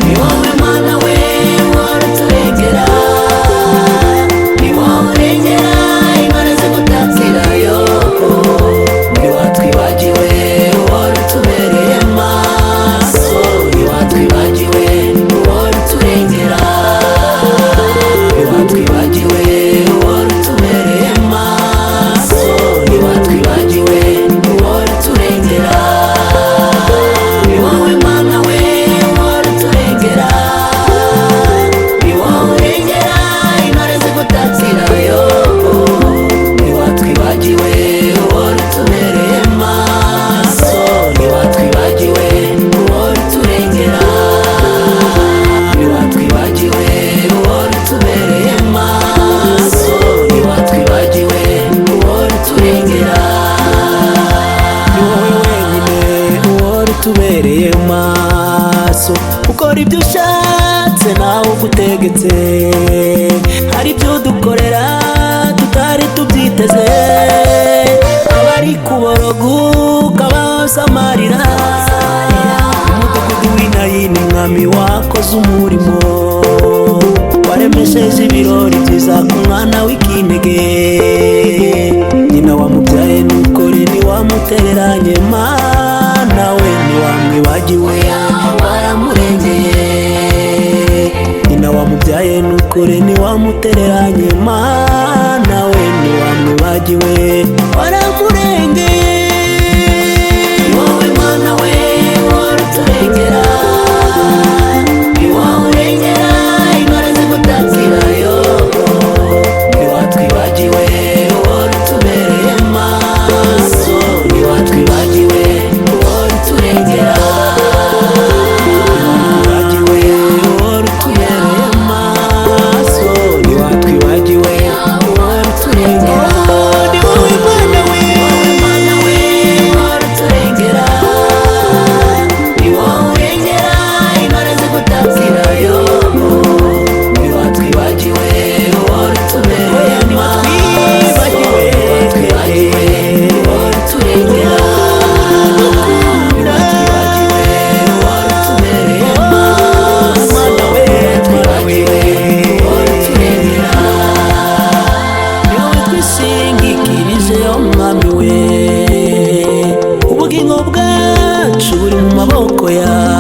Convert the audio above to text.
ni wowe Mana we uhora uturengera, ni wowe urengera intore zigutatirayo, ntiwatwibagiwe uhora utubereye maso, ntiwatwibagiwe uhora uturengera, ntiwatwibagiwe uhora utubereye maso, ntiwatwibagiwe uhora uturengera, ni wowe Mana we uhora uturengera, ni wowe urengera intore zigutatirayo, ntiwatwibagiwe uhora utubereye maso, ntiwatwibagiwe uhora uturengera, ntiwatwibagiwe uhora utubereye maso, ntiwatwibagiwe uhora uturengera, ni wowe wenyine uhora utubereye maso, ukora ibyo ushatse nawe ugutegetse, hari ibyo dukorera tutari tubyiteze, abari kuboroguka basamarira, umudugudu w'Inayini mwami wakoze umurimo, waremesheje ibirori byiza ku mwana w'ikinege, nyina wamubyaye nukuri ntiwamutereranye, Mana we ntiwamwibagiwe waramurengeye, nyina wamubyaye nukuri ntiwamutereranye, Mana we ntiwamwibagiwe waramurengeye, ni wowe Mana we uhora uturengera, ni wowe urengera intore zigutatirayo, ntiwatwibagiwe uhora utubereye maso, ntiwatwibagiwe uhora uturengera, ntiwatwibagiwe uhora utubereye maso, ntiwatwibagiwe uhora uturengera, ni wowe Mana we uhora uturengera, ni wowe urengera intore zigutatirayo, ntiwatwibagiwe uhora utubereye maso, ntiwatwibagiwe uhora uturengera, ntiwatwibagiwe uhora utubereye maso, ntiwatwibagiwe uhora uturengera, ni wowe twishingikirijeho mwami we, ubugingo bwacu buri mu maboko yawe.